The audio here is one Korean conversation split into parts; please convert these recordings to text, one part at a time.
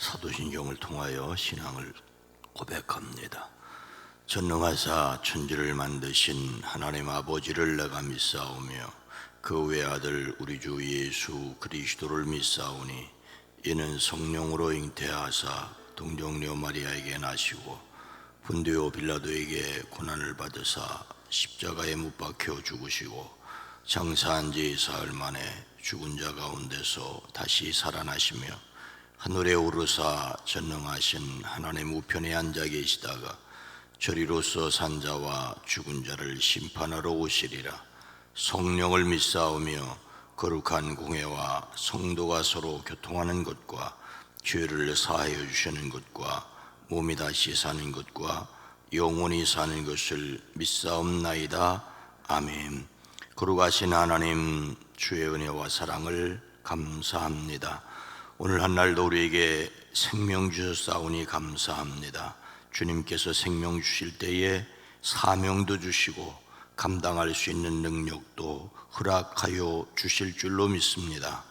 사도신경을 통하여 신앙을 고백합니다. 전능하사 천지를 만드신 하나님 아버지를 내가 믿사오며 그 외아들 우리 주 예수 그리스도를 믿사오니 이는 성령으로 잉태하사 동정녀 마리아에게 나시고 본디오 빌라도에게 고난을 받으사 십자가에 못 박혀 죽으시고 장사한 지 사흘 만에 죽은 자 가운데서 다시 살아나시며 하늘에 오르사 전능하신 하나님 우편에 앉아 계시다가 저리로서 산 자와 죽은 자를 심판하러 오시리라. 성령을 믿사오며 거룩한 공회와 성도가 서로 교통하는 것과 죄를 사하여 주시는 것과 몸이 다시 사는 것과 영원히 사는 것을 믿사옵나이다. 아멘. 거룩하신 하나님, 주의 은혜와 사랑을 감사합니다. 오늘 한날도 우리에게 생명 주셨사오니 감사합니다. 주님께서 생명 주실 때에 사명도 주시고 감당할 수 있는 능력도 허락하여 주실 줄로 믿습니다.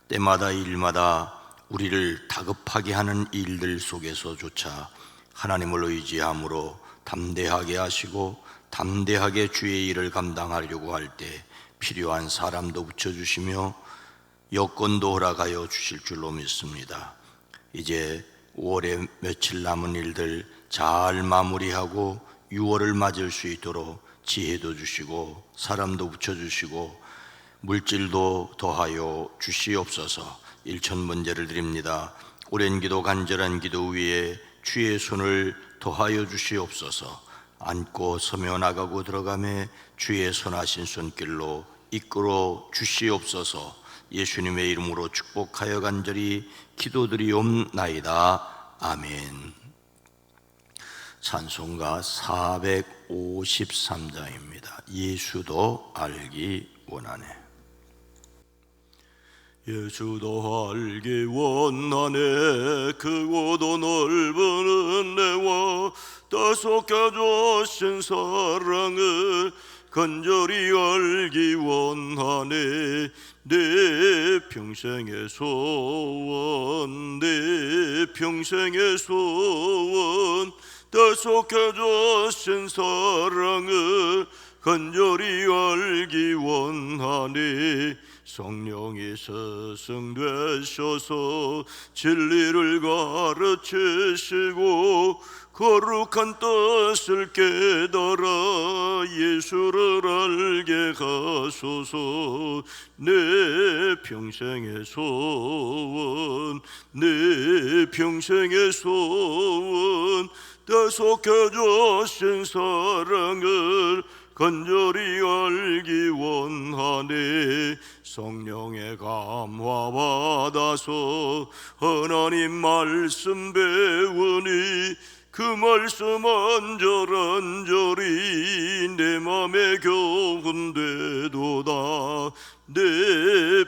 때마다 일마다 우리를 다급하게 하는 일들 속에서조차 하나님을 의지함으로 담대하게 하시고 담대하게 주의 일을 감당하려고 할 때 필요한 사람도 붙여주시며 여건도 허락하여 주실 줄로 믿습니다. 이제 5월에 며칠 남은 일들 잘 마무리하고 6월을 맞을 수 있도록 지혜도 주시고 사람도 붙여주시고 물질도 더하여 주시옵소서. 일천번제를 드립니다. 오랜 기도 간절한 기도 위에 주의 손을 더하여 주시옵소서. 앉고 서며 나가고 들어가며 주의 선하신 손길로 이끌어 주시옵소서. 예수님의 이름으로 축복하여 간절히 기도드리옵나이다. 아멘. 찬송가 453장입니다. 예수도 알기 원하네. 예수도 알기 원하네. 크고도 넓은 은혜와 다속해 주신 사랑을 간절히 알기 원하네. 내 평생의 소원, 내 평생의 소원, 다속해 주신 사랑을 간절히 알기 원하네. 성령이 스승되셔서 진리를 가르치시고 거룩한 뜻을 깨달아 예수를 알게 하소서. 내 평생의 소원, 내 평생의 소원, 다속해 주신 사랑을 간절히 알기 원하네. 성령의 감화 받아서 하나님 말씀 배우니 그 말씀 안절안절이 내 맘에 교훈되도다. 내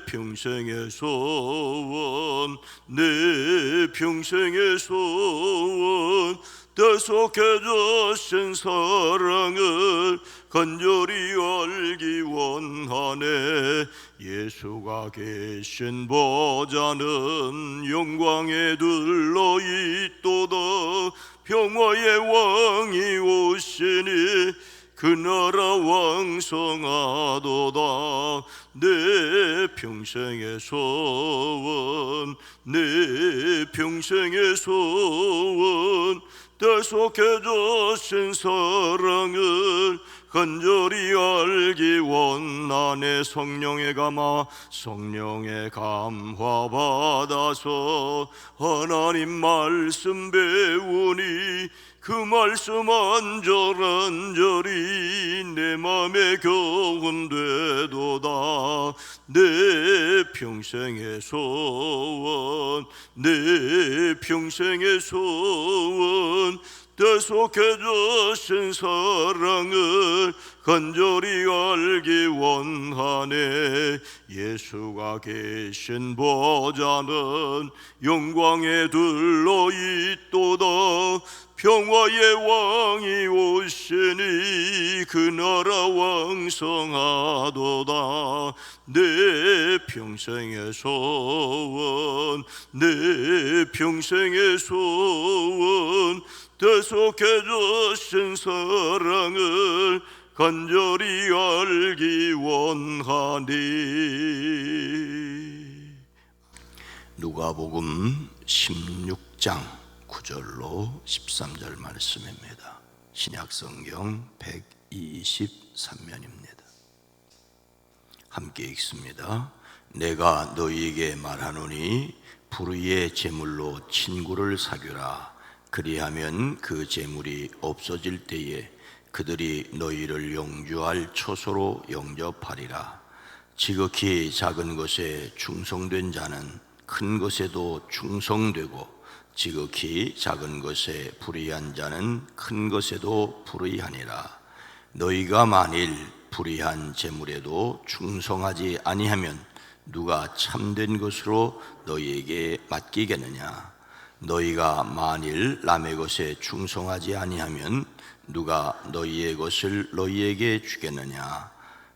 평생의 소원, 내 평생의 소원, 다속해 주신 사랑을 간절히 알기 원하네. 예수가 계신 보좌는 영광에 둘러 있도다. 평화의 왕이 오시니 그 나라 왕성하도다. 내 평생의 소원, 내 평생의 소원, 다속해 주신 사랑을 간절히 알기 원하네. 성령의 감화, 성령의 감화 받아서 하나님 말씀 배우니 그 말씀 안절안절이 내 맘에 교훈되도다. 내 평생의 소원, 내 평생의 소원, 대속해주신 사랑을 간절히 알기 원하네. 예수가 계신 보좌는 영광에 둘러있도다. 평화의 왕이 오시니 그 나라 왕성하도다. 내 평생의 소원, 내 평생의 소원, 대속해주신 사랑을 간절히 알기 원하니. 누가복음 16장 9절로 13절 말씀입니다. 신약성경 123면입니다. 함께 읽습니다. 내가 너희에게 말하노니 불의의 제물로 친구를 사귀라. 그리하면 그 제물이 없어질 때에 그들이 너희를 영주할 처소로 영접하리라. 지극히 작은 것에 충성된 자는 큰 것에도 충성되고 지극히 작은 것에 불의한 자는 큰 것에도 불의하니라. 너희가 만일 불의한 제물에도 충성하지 아니하면 누가 참된 것으로 너희에게 맡기겠느냐? 너희가 만일 남의 것에 충성하지 아니하면 누가 너희의 것을 너희에게 주겠느냐?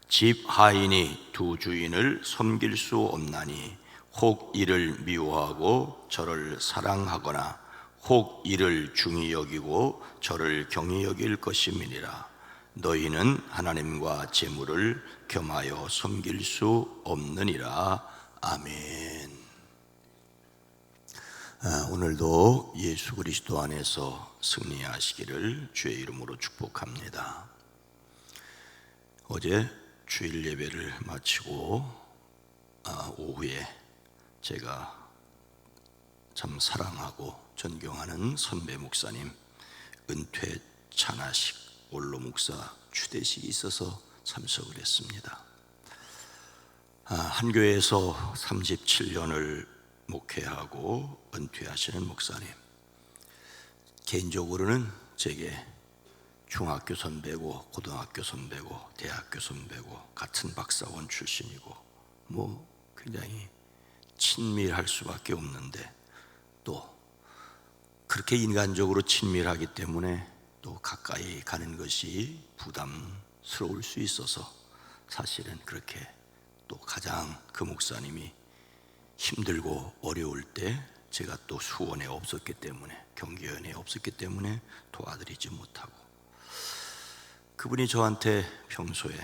집 하인이 두 주인을 섬길 수 없나니 혹 이를 미워하고 저를 사랑하거나 혹 이를 중히 여기고 저를 경히 여길 것임이니라. 너희는 하나님과 재물을 겸하여 섬길 수 없느니라. 아멘. 오늘도 예수 그리스도 안에서 승리하시기를 주의 이름으로 축복합니다. 어제 주일 예배를 마치고 오후에 제가 참 사랑하고 존경하는 선배 목사님 은퇴 찬하식 원로 목사 추대식이 있어서 참석을 했습니다. 한 교회에서 37년을 목회하고 은퇴하시는 목사님, 개인적으로는 제게 중학교 선배고 고등학교 선배고 대학교 선배고 같은 박사원 출신이고 굉장히 친밀할 수밖에 없는데, 또 그렇게 인간적으로 친밀하기 때문에 또 가까이 가는 것이 부담스러울 수 있어서 사실은 그렇게 또 가장 그 목사님이 힘들고 어려울 때 제가 또 수원에 없었기 때문에, 경기연에 없었기 때문에 도와드리지 못하고, 그분이 저한테 평소에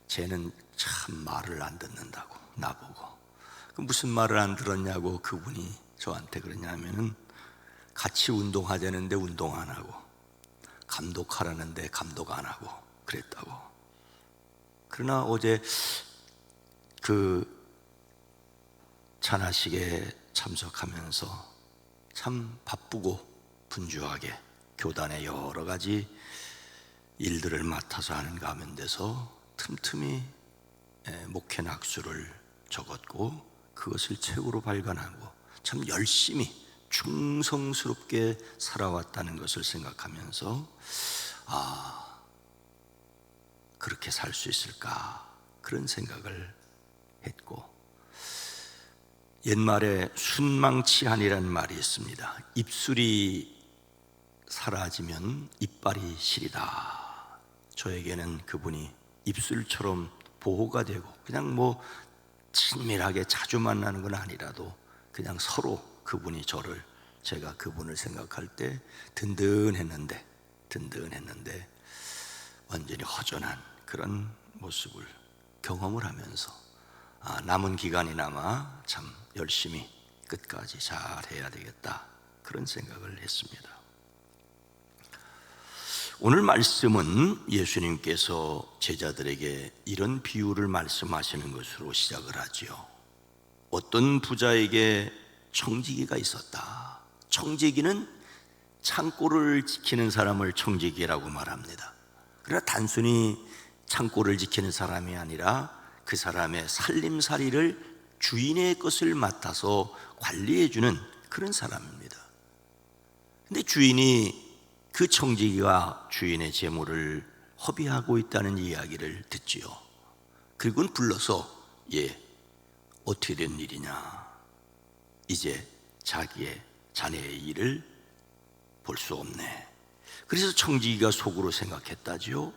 쟤는 참 말을 안 듣는다고 나보고, 무슨 말을 안 들었냐고 그분이 저한테 그러냐면은 같이 운동하자는데 운동 안 하고 감독하라는데 감독 안 하고 그랬다고. 그러나 어제 그 찬하식에 참석하면서 참 바쁘고 분주하게 교단의 여러 가지 일들을 맡아서 하는 가운데서 틈틈이 목회 낙수를 적었고 그것을 책으로 발간하고 참 열심히 충성스럽게 살아왔다는 것을 생각하면서 그렇게 살 수 있을까, 그런 생각을 했고, 옛말에 순망치한이라는 말이 있습니다. 입술이 사라지면 이빨이 시리다. 저에게는 그분이 입술처럼 보호가 되고, 그냥 친밀하게 자주 만나는 건 아니라도 그냥 서로 그분이 저를, 제가 그분을 생각할 때 든든했는데 완전히 허전한 그런 모습을 경험을 하면서 남은 기간이나마 참 열심히 끝까지 잘 해야 되겠다, 그런 생각을 했습니다. 오늘 말씀은 예수님께서 제자들에게 이런 비유를 말씀하시는 것으로 시작을 하지요. 어떤 부자에게 청지기가 있었다. 청지기는 창고를 지키는 사람을 청지기라고 말합니다. 그러나 단순히 창고를 지키는 사람이 아니라 그 사람의 살림살이를 주인의 것을 맡아서 관리해주는 그런 사람입니다. 근데 주인이 그 청지기가 주인의 재물을 허비하고 있다는 이야기를 듣지요. 그리고는 불러서 어떻게 된 일이냐, 이제 자네의 일을 볼 수 없네. 그래서 청지기가 속으로 생각했다지요.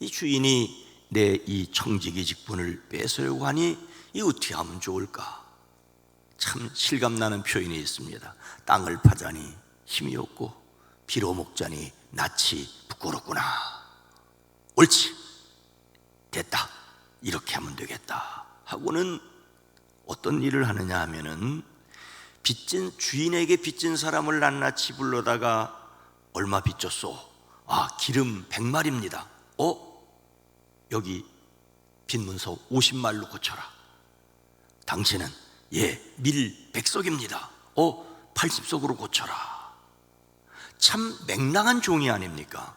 이 주인이 내 이 청지기 직분을 뺏으려고 하니 이 어떻게 하면 좋을까? 참 실감나는 표현이 있습니다. 땅을 파자니 힘이 없고 비로 먹자니 낯이 부끄럽구나. 옳지, 됐다, 이렇게 하면 되겠다 하고는 어떤 일을 하느냐 하면은 주인에게 빚진 사람을 낱낱이 불러다가 얼마 빚졌소? 기름 100마리입니다. 여기 빚문서 50말로 고쳐라. 당신은 밀 100석입니다. 80석으로 고쳐라. 참 맹랑한 종이 아닙니까?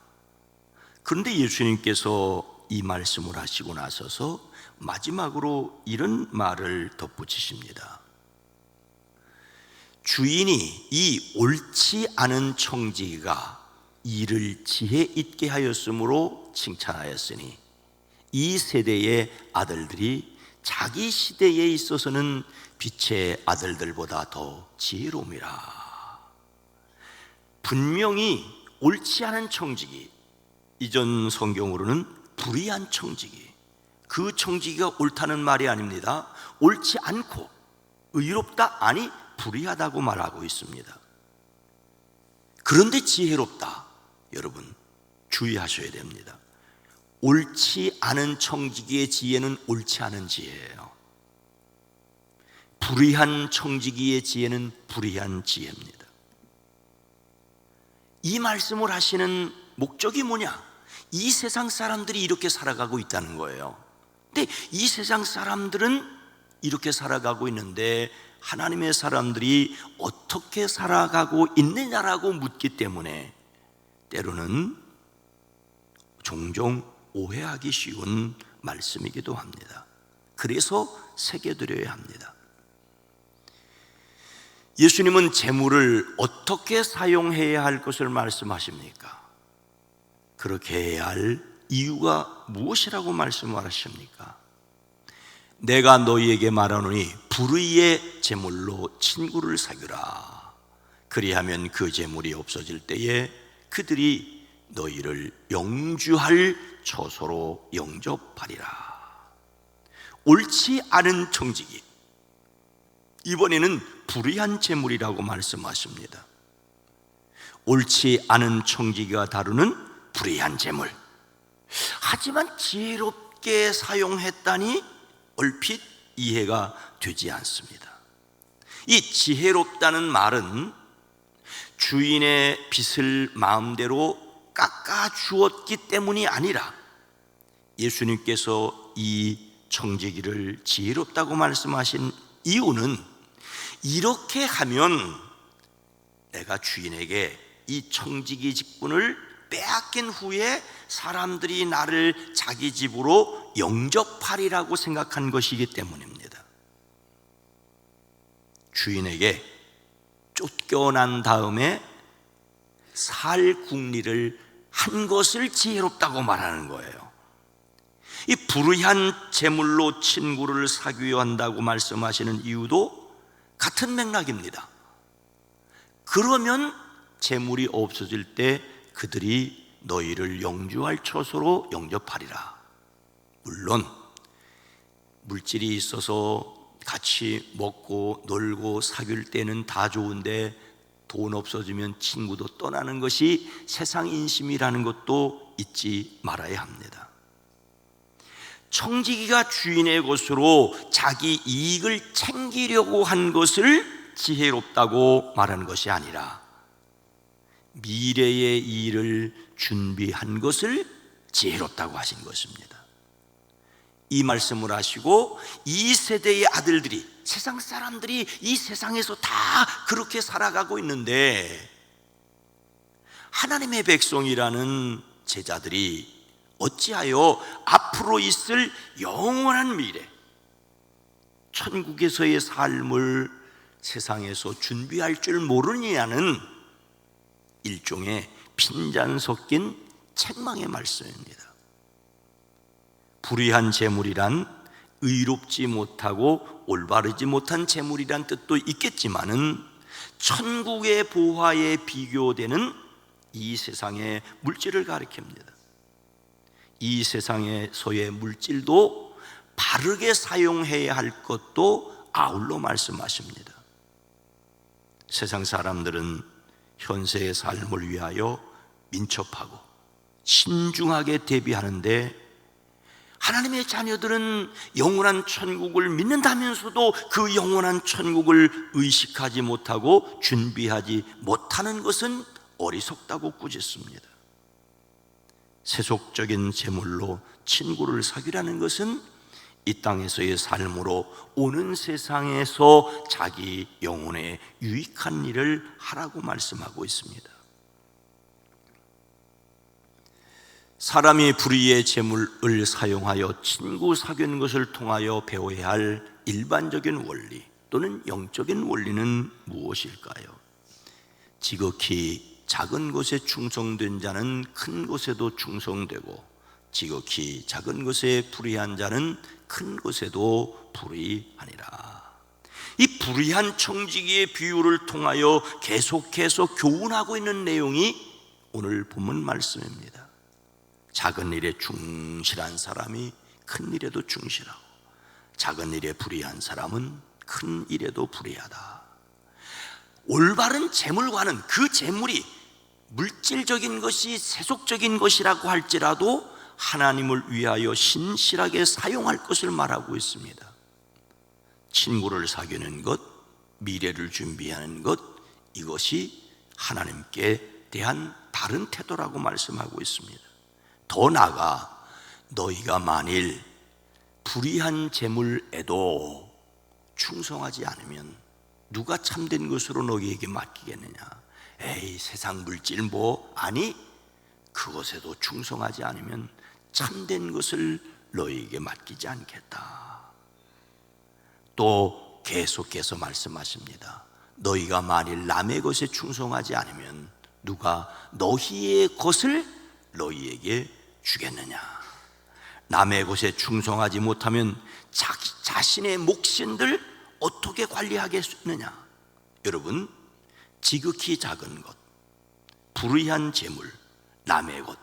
그런데 예수님께서 이 말씀을 하시고 나서서 마지막으로 이런 말을 덧붙이십니다. 주인이 이 옳지 않은 청지기가 일을 지혜 있게 하였으므로 칭찬하였으니 이 세대의 아들들이 자기 시대에 있어서는 빛의 아들들보다 더 지혜로움이라. 분명히 옳지 않은 청지기, 이전 성경으로는 불의한 청지기, 그 청지기가 옳다는 말이 아닙니다. 옳지 않고 의롭다, 아니 불의하다고 말하고 있습니다. 그런데 지혜롭다, 여러분 주의하셔야 됩니다. 옳지 않은 청지기의 지혜는 옳지 않은 지혜예요. 불의한 청지기의 지혜는 불의한 지혜입니다. 이 말씀을 하시는 목적이 뭐냐? 이 세상 사람들이 이렇게 살아가고 있다는 거예요. 근데 이 세상 사람들은 이렇게 살아가고 있는데 하나님의 사람들이 어떻게 살아가고 있느냐라고 묻기 때문에 때로는 종종 오해하기 쉬운 말씀이기도 합니다. 그래서 새겨드려야 합니다. 예수님은 재물을 어떻게 사용해야 할 것을 말씀하십니까? 그렇게 해야 할 이유가 무엇이라고 말씀하십니까? 내가 너희에게 말하노니 불의의 재물로 친구를 사귀라. 그리하면 그 재물이 없어질 때에 그들이 너희를 영주할 처소로 영접하리라. 옳지 않은 청지기, 이번에는 불의한 재물이라고 말씀하십니다. 옳지 않은 청지기가 다루는 불의한 재물, 하지만 지혜롭게 사용했다니 얼핏 이해가 되지 않습니다. 이 지혜롭다는 말은 주인의 빚을 마음대로 깎아 주었기 때문이 아니라 예수님께서 이 청지기를 지혜롭다고 말씀하신 이유는 이렇게 하면 내가 주인에게 이 청지기 직분을 빼앗긴 후에 사람들이 나를 자기 집으로 영접하리라고 생각한 것이기 때문입니다. 주인에게 쫓겨난 다음에 살 궁리를 한 것을 지혜롭다고 말하는 거예요. 이 불의한 재물로 친구를 사귀어야 한다고 말씀하시는 이유도 같은 맥락입니다. 그러면 재물이 없어질 때 그들이 너희를 영주할 처소로 영접하리라. 물론 물질이 있어서 같이 먹고 놀고 사귈 때는 다 좋은데 돈 없어지면 친구도 떠나는 것이 세상 인심이라는 것도 잊지 말아야 합니다. 청지기가 주인의 것으로 자기 이익을 챙기려고 한 것을 지혜롭다고 말하는 것이 아니라 미래의 일을 준비한 것을 지혜롭다고 하신 것입니다. 이 말씀을 하시고 이 세대의 아들들이, 세상 사람들이 이 세상에서 다 그렇게 살아가고 있는데 하나님의 백성이라는 제자들이 어찌하여 앞으로 있을 영원한 미래, 천국에서의 삶을 세상에서 준비할 줄 모르느냐는 일종의 핀잔 섞인 책망의 말씀입니다. 불의한 재물이란 의롭지 못하고 올바르지 못한 재물이란 뜻도 있겠지만은 천국의 보화에 비교되는 이 세상의 물질을 가리킵니다. 이 세상에서의 물질도 바르게 사용해야 할 것도 아울러 말씀하십니다. 세상 사람들은 현세의 삶을 위하여 민첩하고 신중하게 대비하는데, 하나님의 자녀들은 영원한 천국을 믿는다면서도 그 영원한 천국을 의식하지 못하고 준비하지 못하는 것은 어리석다고 꾸짖습니다. 세속적인 재물로 친구를 사귀라는 것은 이 땅에서의 삶으로 오는 세상에서 자기 영혼에 유익한 일을 하라고 말씀하고 있습니다. 사람이 불의의 재물을 사용하여 친구 사귀는 것을 통하여 배워야 할 일반적인 원리 또는 영적인 원리는 무엇일까요? 지극히 작은 것에 충성된 자는 큰 것에도 충성되고, 지극히 작은 것에 불의한 자는 큰 것에도 불의하니라. 이 불의한 청지기의 비유를 통하여 계속해서 교훈하고 있는 내용이 오늘 본문 말씀입니다. 작은 일에 충실한 사람이 큰 일에도 충실하고, 작은 일에 불의한 사람은 큰 일에도 불의하다. 올바른 재물과는 그 재물이 물질적인 것이 세속적인 것이라고 할지라도 하나님을 위하여 신실하게 사용할 것을 말하고 있습니다. 친구를 사귀는 것, 미래를 준비하는 것, 이것이 하나님께 대한 바른 태도라고 말씀하고 있습니다. 더 나아가 너희가 만일 불의한 재물에도 충성하지 않으면 누가 참된 것으로 너희에게 맡기겠느냐. 에이, 세상 물질 아니, 그것에도 충성하지 않으면 참된 것을 너희에게 맡기지 않겠다. 또 계속해서 말씀하십니다. 너희가 만일 남의 것에 충성하지 않으면 누가 너희의 것을 너희에게 주겠느냐. 남의 것에 충성하지 못하면 자신의 몫인들 어떻게 관리하겠느냐. 여러분, 지극히 작은 것, 불의한 재물, 남의 것,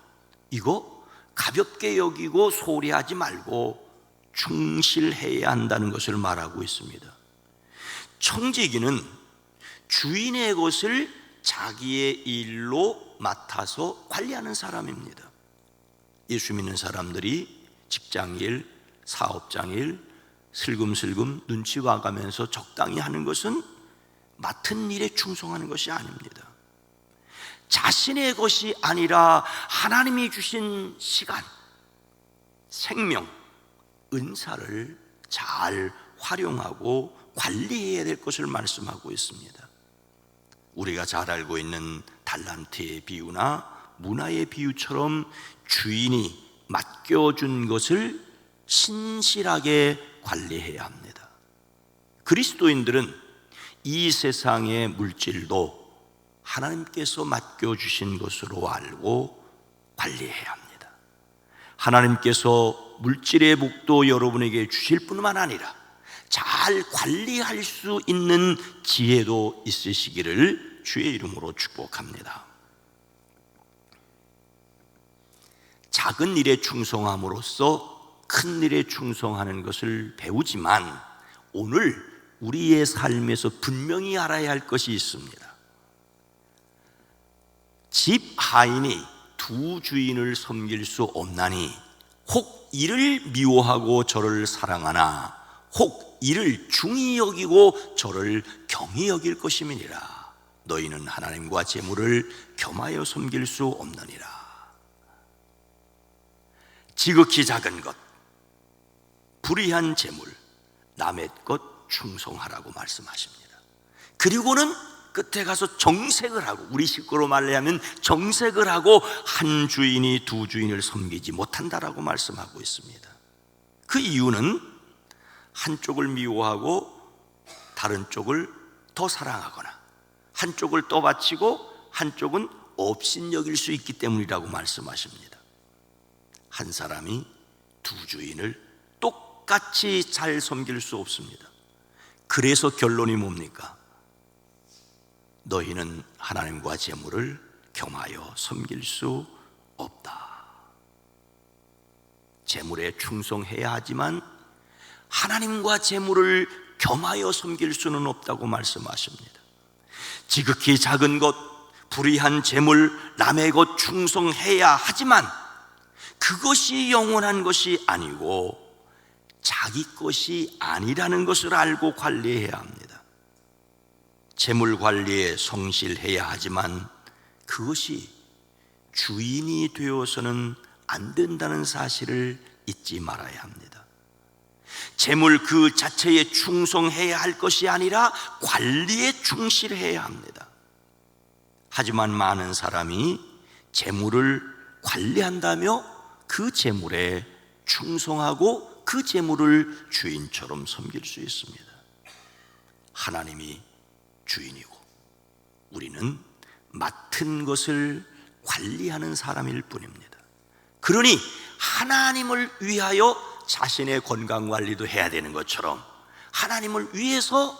이거 가볍게 여기고 소홀히 하지 말고 충실해야 한다는 것을 말하고 있습니다. 청지기는 주인의 것을 자기의 일로 맡아서 관리하는 사람입니다. 예수 믿는 사람들이 직장일, 사업장일 슬금슬금 눈치 봐가면서 적당히 하는 것은 맡은 일에 충성하는 것이 아닙니다. 자신의 것이 아니라 하나님이 주신 시간, 생명, 은사를 잘 활용하고 관리해야 될 것을 말씀하고 있습니다. 우리가 잘 알고 있는 달란트의 비유나 문화의 비유처럼 주인이 맡겨준 것을 신실하게 관리해야 합니다. 그리스도인들은 이 세상의 물질도 하나님께서 맡겨주신 것으로 알고 관리해야 합니다. 하나님께서 물질의 복도 여러분에게 주실 뿐만 아니라 잘 관리할 수 있는 지혜도 있으시기를 주의 이름으로 축복합니다. 작은 일에 충성함으로써 큰 일에 충성하는 것을 배우지만, 오늘 우리의 삶에서 분명히 알아야 할 것이 있습니다. 집 하인이 두 주인을 섬길 수 없나니 혹 이를 미워하고 저를 사랑하나 혹 이를 중히 여기고 저를 경히 여길 것임이니라. 너희는 하나님과 재물을 겸하여 섬길 수 없느니라. 지극히 작은 것, 불의한 재물, 남의 것 충성하라고 말씀하십니다. 그리고는 끝에 가서 정색을 하고, 우리 식구로 말하면 정색을 하고 한 주인이 두 주인을 섬기지 못한다라고 말씀하고 있습니다. 그 이유는 한쪽을 미워하고 다른 쪽을 더 사랑하거나, 한쪽을 떠받치고 한쪽은 업신여길 수 있기 때문이라고 말씀하십니다. 한 사람이 두 주인을 똑같이 잘 섬길 수 없습니다. 그래서 결론이 뭡니까? 너희는 하나님과 재물을 겸하여 섬길 수 없다. 재물에 충성해야 하지만 하나님과 재물을 겸하여 섬길 수는 없다고 말씀하십니다. 지극히 작은 것, 불의한 재물, 남의 것 충성해야 하지만 그것이 영원한 것이 아니고 자기 것이 아니라는 것을 알고 관리해야 합니다. 재물 관리에 성실해야 하지만 그것이 주인이 되어서는 안 된다는 사실을 잊지 말아야 합니다. 재물 그 자체에 충성해야 할 것이 아니라 관리에 충실해야 합니다. 하지만 많은 사람이 재물을 관리한다며 그 재물에 충성하고 그 재물을 주인처럼 섬길 수 있습니다. 하나님이 주인이고 우리는 맡은 것을 관리하는 사람일 뿐입니다. 그러니 하나님을 위하여 자신의 건강관리도 해야 되는 것처럼 하나님을 위해서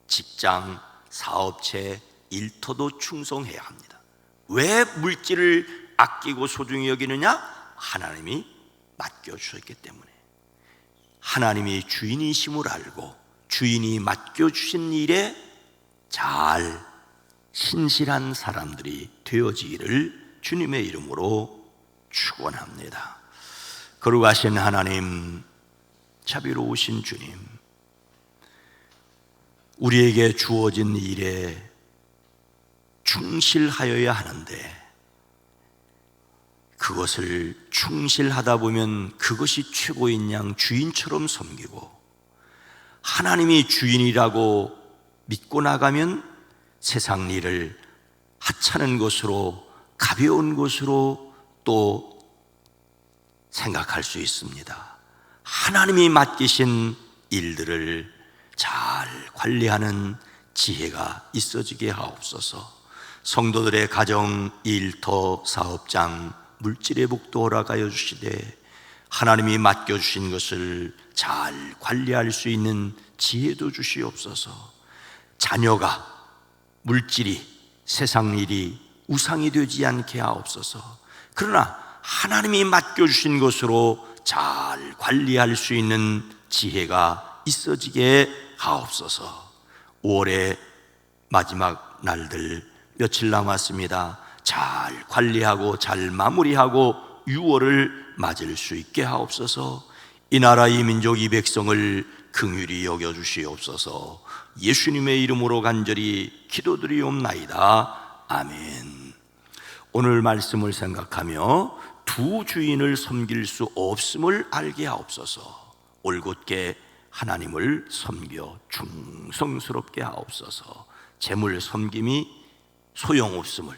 직장, 사업체, 일터도 충성해야 합니다. 왜 물질을 아끼고 소중히 여기느냐? 하나님이 맡겨주셨기 때문에. 하나님이 주인이심을 알고 주인이 맡겨주신 일에 잘 신실한 사람들이 되어지기를 주님의 이름으로 축원합니다. 거룩하신 하나님, 자비로우신 주님, 우리에게 주어진 일에 충실하여야 하는데 그것을 충실하다 보면 그것이 최고인 양 주인처럼 섬기고 하나님이 주인이라고 믿고 나가면 세상 일을 하찮은 것으로 가벼운 것으로 또 생각할 수 있습니다. 하나님이 맡기신 일들을 잘 관리하는 지혜가 있어지게 하옵소서. 성도들의 가정, 일터, 사업장, 물질의 복도 허락하여 주시되 하나님이 맡겨주신 것을 잘 관리할 수 있는 지혜도 주시옵소서. 자녀가 물질이 세상 일이 우상이 되지 않게 하옵소서. 그러나 하나님이 맡겨주신 것으로 잘 관리할 수 있는 지혜가 있어지게 하옵소서. 5월의 마지막 날들 며칠 남았습니다. 잘 관리하고 잘 마무리하고 6월을 맞을 수 있게 하옵소서. 이 나라 이 민족 이 백성을 긍휼히 여겨주시옵소서. 예수님의 이름으로 간절히 기도드리옵나이다. 아멘. 오늘 말씀을 생각하며 두 주인을 섬길 수 없음을 알게 하옵소서. 올곧게 하나님을 섬겨 충성스럽게 하옵소서. 재물 섬김이 소용없음을,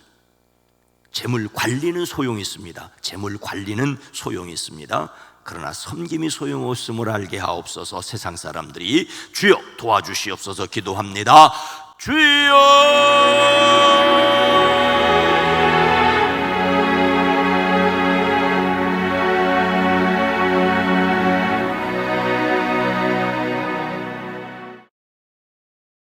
재물 관리는 소용이 있습니다. 재물 관리는 소용이 있습니다. 그러나 섬김이 소용없음을 알게 하옵소서. 세상 사람들이 주여 도와주시옵소서 기도합니다. 주여